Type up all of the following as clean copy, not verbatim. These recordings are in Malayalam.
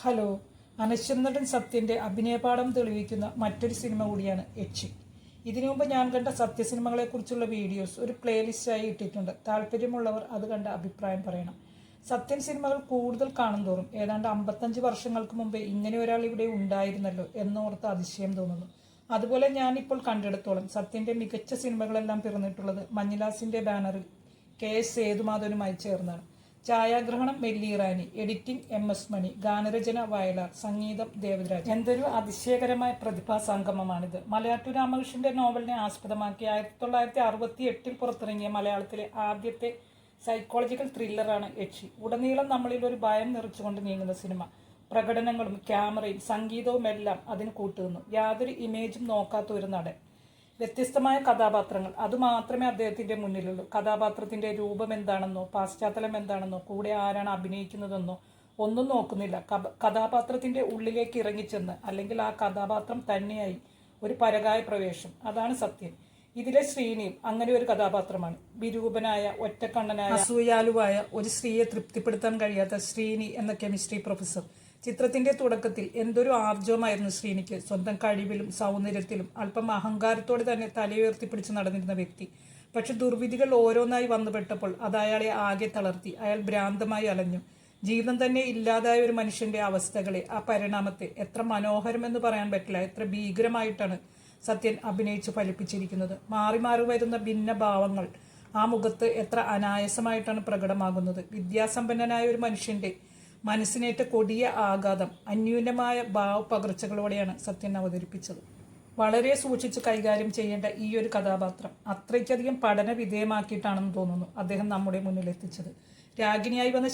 ഹലോ. അനശ്വരനടൻ സത്യൻ്റെ അഭിനയപാഠം തെളിയിക്കുന്ന മറ്റൊരു സിനിമ കൂടിയാണ് യക്ഷി. ഇതിനു മുമ്പ് ഞാൻ കണ്ട സത്യ സിനിമകളെക്കുറിച്ചുള്ള വീഡിയോസ് ഒരു പ്ലേലിസ്റ്റായി ഇട്ടിട്ടുണ്ട്. താല്പര്യമുള്ളവർ അത് കണ്ട അഭിപ്രായം പറയണം. സത്യൻ സിനിമകൾ കൂടുതൽ കാണുന്തോറും ഏതാണ്ട് 55 വർഷങ്ങൾക്ക് മുമ്പേ ഇങ്ങനെ ഒരാൾ ഇവിടെ ഉണ്ടായിരുന്നല്ലോ എന്നോർത്ത് അതിശയം തോന്നുന്നു. അതുപോലെ ഞാനിപ്പോൾ കണ്ടെടുത്തോളം സത്യൻ്റെ മികച്ച സിനിമകളെല്ലാം പിറന്നിട്ടുള്ളത് മഞ്ഞിലാസിൻ്റെ ബാനറിൽ KS സേതുമാധവനുമായി ചേർന്നാണ്. ഛായാഗ്രഹണം മെല്ലി ഇറാനി, എഡിറ്റിംഗ് MS മണി, ഗാനരചന വയലാർ, സംഗീതം ദേവരാജ്. എന്തൊരു അതിശയകരമായ പ്രതിഭാസംഗമമാണിത്. മലയാറ്റൂർ രാമകൃഷ്ണന്റെ നോവലിനെ ആസ്പദമാക്കി 1968 പുറത്തിറങ്ങിയ മലയാളത്തിലെ ആദ്യത്തെ സൈക്കോളജിക്കൽ ത്രില്ലറാണ് യക്ഷി. ഉടനീളം നമ്മളിൽ ഒരു ഭയം നിറച്ചുകൊണ്ട് നീങ്ങുന്ന സിനിമ. പ്രകടനങ്ങളും ക്യാമറയും സംഗീതവും എല്ലാം അതിന് കൂട്ടുന്നു. യാതൊരു ഇമേജും നോക്കാത്ത ഒരു നടൻ, വ്യത്യസ്തമായ കഥാപാത്രങ്ങൾ, അതുമാത്രമേ അദ്ദേഹത്തിന്റെ മുന്നിലുള്ളൂ. കഥാപാത്രത്തിന്റെ രൂപം എന്താണെന്നോ പാശ്ചാത്തലം എന്താണെന്നോ കൂടെ ആരാണ് അഭിനയിക്കുന്നതെന്നോ ഒന്നും നോക്കുന്നില്ല. കഥാപാത്രത്തിന്റെ ഉള്ളിലേക്ക് ഇറങ്ങിച്ചെന്ന് അല്ലെങ്കിൽ ആ കഥാപാത്രം തന്നെയായി ഒരു പരകായ പ്രവേശം. അതാണ് സത്യൻ. ഇതിലെ ശ്രീനിയും അങ്ങനെ ഒരു കഥാപാത്രമാണ്. വിരൂപനായ, ഒറ്റക്കണ്ണനായ, അസൂയാലുവായ ഒരു സ്ത്രീയെ തൃപ്തിപ്പെടുത്താൻ കഴിയാത്ത ശ്രീനി എന്ന കെമിസ്ട്രി പ്രൊഫസർ. ചിത്രത്തിന്റെ തുടക്കത്തിൽ എന്തൊരു ആർജവമായിരുന്നു ശ്രീനിക്ക്. സ്വന്തം കഴിവിലും സൗന്ദര്യത്തിലും അല്പം അഹങ്കാരത്തോടെ തന്നെ തലയുയർത്തിപ്പിടിച്ച് നടന്നിരുന്ന വ്യക്തി. പക്ഷെ ദുർവിധികൾ ഓരോന്നായി വന്നുപെട്ടപ്പോൾ അത് അയാളെ ആകെ തളർത്തി. അയാൾ ഭ്രാന്തമായി അലഞ്ഞു. ജീവിതം തന്നെ ഇല്ലാതായ ഒരു മനുഷ്യന്റെ അവസ്ഥകളെ, ആ പരിണാമത്തെ എത്ര മനോഹരമെന്ന് പറയാൻ പറ്റില്ല, എത്ര ഭീകരമായിട്ടാണ് സത്യൻ അഭിനയിച്ച് ഫലിപ്പിച്ചിരിക്കുന്നത്. മാറി മാറി വരുന്ന ഭിന്ന ഭാവങ്ങൾ ആ മുഖത്ത് എത്ര അനായാസമായിട്ടാണ് പ്രകടമാകുന്നത്. വിദ്യാസമ്പന്നനായ ഒരു മനുഷ്യന്റെ മനസ്സിനേറ്റ കൊടിയ ആഘാതം അന്യൂനമായ ഭാവപകർച്ചകളോടെയാണ് സത്യൻ അവതരിപ്പിച്ചത്. വളരെ സൂക്ഷിച്ച് കൈകാര്യം ചെയ്യേണ്ട ഈ ഒരു കഥാപാത്രം അത്രയ്ക്കധികം പഠന വിധേയമാക്കിയിട്ടാണെന്ന് തോന്നുന്നു അദ്ദേഹം നമ്മുടെ മുന്നിൽ എത്തിച്ചത്. രാഗിണിയായി വന്ന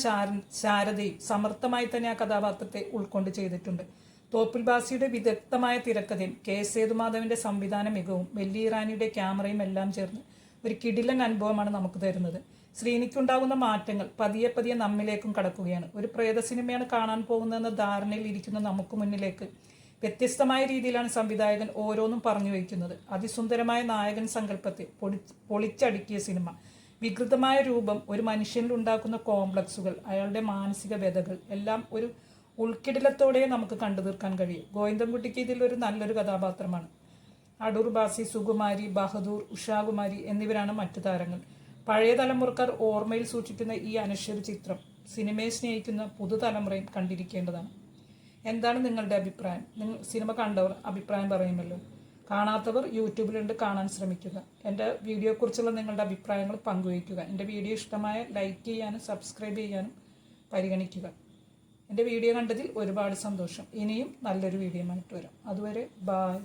ശാരദയും സമർത്ഥമായി തന്നെ ആ കഥാപാത്രത്തെ ഉൾക്കൊണ്ട് ചെയ്തിട്ടുണ്ട്. തോപ്പിൽ ബാസിയുടെ വിദഗ്ധമായ തിരക്കഥയും KS സേതുമാധവന്റെ സംവിധാന മികവും മെല്ലി ഇറാനിയുടെ ക്യാമറയും എല്ലാം ചേർന്ന് ഒരു കിടിലൻ അനുഭവമാണ് നമുക്ക് തരുന്നത്. ശ്രീനിക്കുണ്ടാകുന്ന മാറ്റങ്ങൾ പതിയെ പതിയെ നമ്മിലേക്കും കടക്കുകയാണ്. ഒരു പ്രേത സിനിമയാണ് കാണാൻ പോകുന്നതെന്ന ധാരണയിൽ ഇരിക്കുന്ന നമുക്ക് മുന്നിലേക്ക് വ്യത്യസ്തമായ രീതിയിലാണ് സംവിധായകൻ ഓരോന്നും പറഞ്ഞു വയ്ക്കുന്നത്. അതിസുന്ദരമായ നായകൻ സങ്കല്പത്തെ പൊളിച്ചടുക്കിയ സിനിമ. വികൃതമായ രൂപം, ഒരു മനുഷ്യനിൽ ഉണ്ടാക്കുന്ന കോംപ്ലക്സുകൾ, അയാളുടെ മാനസിക വ്യതകൾ എല്ലാം ഒരു ഉൾക്കിടിലത്തോടെ നമുക്ക് കണ്ടു തീർക്കാൻ കഴിയും. ഗോവിന്ദൻകുട്ടിക്ക് ഇതിൽ ഒരു നല്ലൊരു കഥാപാത്രമാണ്. അടൂർ ബാസി, സുകുമാരി, ബഹദൂർ, ഉഷാകുമാരി എന്നിവരാണ് മറ്റു താരങ്ങൾ. പഴയ തലമുറക്കാർ ഓർമ്മയിൽ സൂക്ഷിക്കുന്ന ഈ അനശ്വര ചിത്രം സിനിമയെ സ്നേഹിക്കുന്ന പുതുതലമുറയും കണ്ടിരിക്കേണ്ടതാണ്. എന്താണ് നിങ്ങളുടെ അഭിപ്രായം? നിങ്ങൾ സിനിമ കണ്ടവർ അഭിപ്രായം പറയുമല്ലോ. കാണാത്തവർ യൂട്യൂബിലുണ്ട്, കാണാൻ ശ്രമിക്കുക. എൻ്റെ വീഡിയോയെക്കുറിച്ചുള്ള നിങ്ങളുടെ അഭിപ്രായങ്ങൾ പങ്കുവയ്ക്കുക. എൻ്റെ വീഡിയോ ഇഷ്ടമായ ലൈക്ക് ചെയ്യാനും സബ്സ്ക്രൈബ് ചെയ്യാനും പരിഗണിക്കുക. എൻ്റെ വീഡിയോ കണ്ടതിൽ ഒരുപാട് സന്തോഷം. ഇനിയും നല്ലൊരു വീഡിയോയുമായിട്ട് വരാം. അതുവരെ ബായ്.